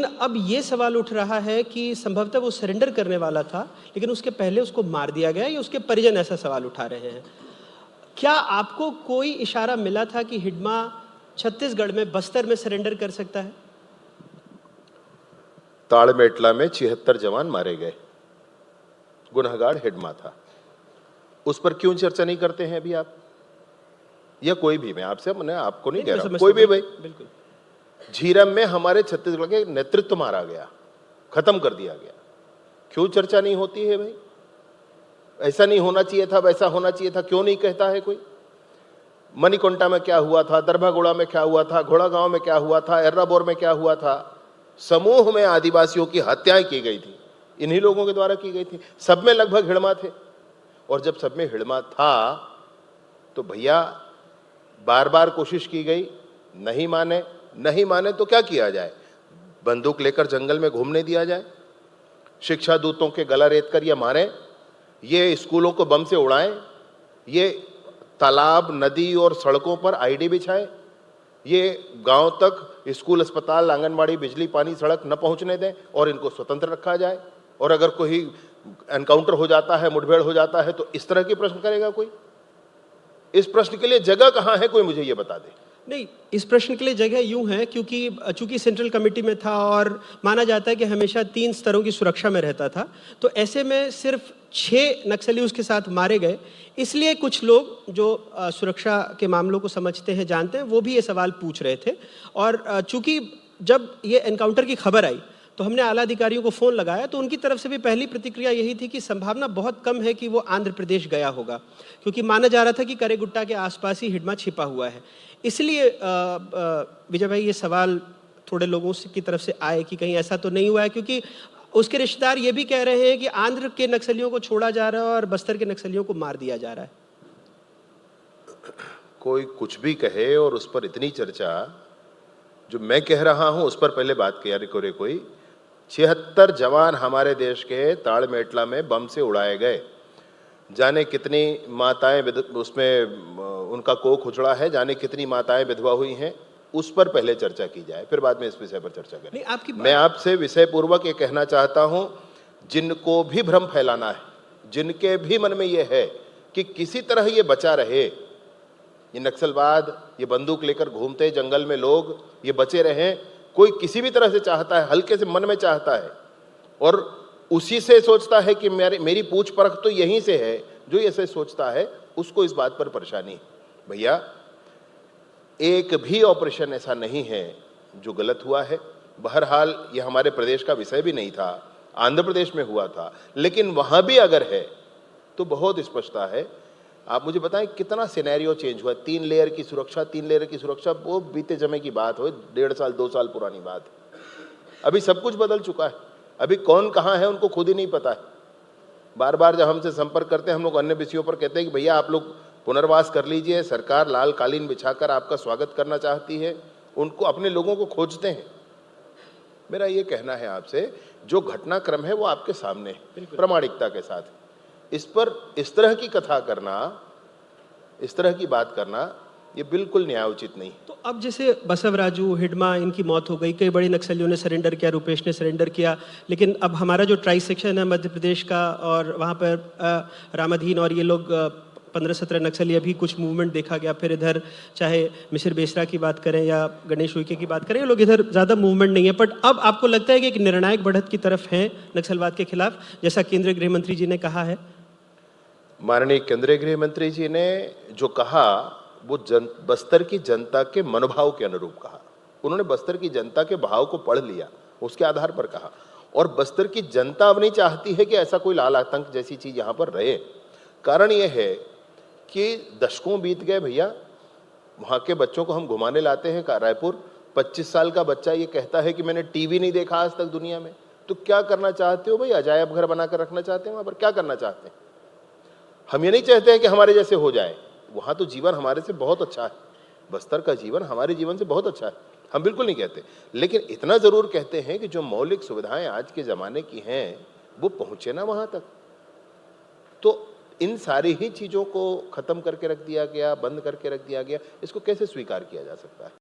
अब ये सवाल उठ रहा है कि संभवतः वो सरेंडर करने वाला था, लेकिन उसके पहले उसको मार दिया गया या उसके परिजन ऐसा सवाल उठा रहे हैं। क्या आपको कोई इशारा मिला था कि हिडमा छत्तीसगढ़ में, बस्तर में सरेंडर कर सकता है? ताड़मेटला में 76 जवान मारे गए, गुनहगार हिडमा था। उस पर क्यों चर्चा नहीं करते हैं अभी आप, या कोई भी? मैं आपको नहीं कह रहा, कोई भी भाई। बिल्कुल। झीरम में हमारे छत्तीसगढ़ के नेतृत्व मारा गया, खत्म कर दिया गया, क्यों चर्चा नहीं होती है भाई? ऐसा नहीं होना चाहिए था, वैसा होना चाहिए था, क्यों नहीं कहता है कोई? मणिकोंटा में क्या हुआ था, दरभागोड़ा में क्या हुआ था, घोड़ा गांव में क्या हुआ था, एर्राबोर में क्या हुआ था? समूह में आदिवासियों की हत्याएं की गई थी, इन्हीं लोगों के द्वारा की गई थी। सब में लगभग हिड़मा थे, और जब सब में हिड़मा था तो भैया बार बार कोशिश की गई, नहीं माने। नहीं माने तो क्या किया जाए? बंदूक लेकर जंगल में घूमने दिया जाए? शिक्षा दूतों के गला रेत कर ये मारे? ये स्कूलों को बम से उड़ाएं? ये तालाब, नदी और सड़कों पर आईडी बिछाए? ये गांव तक स्कूल, अस्पताल, आंगनबाड़ी, बिजली, पानी, सड़क न पहुंचने दें और इनको स्वतंत्र रखा जाए? और अगर कोई एनकाउंटर हो जाता है, मुठभेड़ हो जाता है, तो इस तरह के प्रश्न करेगा कोई? इस प्रश्न के लिए जगह कहां है, कोई मुझे ये बता दे। नहीं, इस प्रश्न के लिए जगह यूं है क्योंकि चूंकि सेंट्रल कमेटी में था और माना जाता है कि हमेशा 3 स्तरों की सुरक्षा में रहता था, तो ऐसे में सिर्फ 6 नक्सली उसके साथ मारे गए। इसलिए कुछ लोग जो सुरक्षा के मामलों को समझते हैं, जानते हैं, वो भी ये सवाल पूछ रहे थे। और चूंकि जब ये एनकाउंटर की खबर आई तो हमने आला अधिकारियों को फ़ोन लगाया, तो उनकी तरफ से भी पहली प्रतिक्रिया यही थी कि संभावना बहुत कम है कि वो आंध्र प्रदेश गया होगा, क्योंकि माना जा रहा था कि करेगुट्टा के आसपास ही हिडमा छिपा हुआ है। इसलिए विजय भाई, ये सवाल थोड़े लोगों की तरफ से आए कि कहीं ऐसा तो नहीं हुआ है, क्योंकि उसके रिश्तेदार ये भी कह रहे हैं कि आंध्र के नक्सलियों को छोड़ा जा रहा है और बस्तर के नक्सलियों को मार दिया जा रहा है। कोई कुछ भी कहे और उस पर इतनी चर्चा, जो मैं कह रहा हूं उस पर पहले बात किया रे कोई। 76 जवान हमारे देश के ताड़मेटला में बम से उड़ाए गए। जाने कितनी माताएं उसमें उनका कोख उछड़ा है, जाने कितनी माताएं विधवा हुई हैं, उस पर पहले चर्चा की जाए, फिर बाद में इस विषय पर चर्चा करें। मैं आपसे विषय पूर्वक ये कहना चाहता हूं, जिनको भी भ्रम फैलाना है, जिनके भी मन में ये है कि किसी तरह ये बचा रहे, ये नक्सलवाद, ये बंदूक लेकर घूमते जंगल में लोग, ये बचे रहें, कोई किसी भी तरह से चाहता है, हल्के से मन में चाहता है और उसी से सोचता है कि मेरी पूछ परख तो यहीं से है, जो ऐसे सोचता है उसको इस बात पर परेशानी है। भैया, एक भी ऑपरेशन ऐसा नहीं है जो गलत हुआ है। बहरहाल ये हमारे प्रदेश का विषय भी नहीं था, आंध्र प्रदेश में हुआ था, लेकिन वहां भी अगर है तो बहुत स्पष्टता है। आप मुझे बताएं कितना सिनेरियो चेंज हुआ। 3 लेयर की सुरक्षा, 3 लेयर की सुरक्षा, वो बीते जमे की बात हो, 1.5 साल 2 साल पुरानी बात है। अभी सब कुछ बदल चुका है। अभी कौन कहाँ है उनको खुद ही नहीं पता है। बार बार जब हमसे संपर्क करते हैं, हम लोग अन्य विषयों पर कहते हैं कि भैया आप लोग पुनर्वास कर लीजिए, सरकार लाल कालीन बिछाकर आपका स्वागत करना चाहती है। उनको, अपने लोगों को खोजते हैं। मेरा ये कहना है आपसे, जो घटनाक्रम है वो आपके सामने है, प्रामाणिकता के साथ। इस पर इस तरह की कथा करना, इस तरह की बात करना, ये बिल्कुल न्यायोचित नहीं। तो अब जैसे बसवराजू, हिडमा, इनकी मौत हो गई, कई बड़े नक्सलियों ने सरेंडर किया, रुपेश ने सरेंडर किया, लेकिन अब हमारा जो ट्राई सेक्शन है मध्य प्रदेश का, और वहाँ पर रामाधीन और ये लोग 15-17 नक्सली, अभी कुछ मूवमेंट देखा गया। फिर इधर चाहे मिसिर बेसरा की बात करें या गणेश उइके की बात करें, ये लोग इधर ज़्यादा मूवमेंट नहीं है। बट अब आपको लगता है कि एक निर्णायक बढ़त की तरफ है नक्सलवाद के खिलाफ, जैसा केंद्रीय गृह मंत्री जी ने कहा है? माननीय केंद्रीय गृह मंत्री जी ने जो कहा वो बस्तर की जनता के मनोभाव के अनुरूप कहा। उन्होंने बस्तर की जनता के भाव को पढ़ लिया, उसके आधार पर कहा। और बस्तर की जनता अब नहीं चाहती है कि ऐसा कोई लाल आतंक जैसी चीज यहां पर रहे। कारण यह है कि दशकों बीत गए भैया। वहां के बच्चों को हम घुमाने लाते हैं रायपुर, 25 साल का बच्चा ये कहता है कि मैंने टीवी नहीं देखा आज तक दुनिया में। तो क्या करना चाहते हो भाई? अजायब घर बनाकर रखना चाहते हैं वहां पर? क्या करना चाहते हैं? हम ये नहीं चाहते हैं कि हमारे जैसे हो जाए। वहां तो जीवन हमारे से बहुत अच्छा है, बस्तर का जीवन हमारे जीवन से बहुत अच्छा है, हम बिल्कुल नहीं कहते। लेकिन इतना जरूर कहते हैं कि जो मौलिक सुविधाएं आज के जमाने की हैं वो पहुंचे ना वहां तक। तो इन सारी ही चीजों को खत्म करके रख दिया गया, बंद करके रख दिया गया, इसको कैसे स्वीकार किया जा सकता है?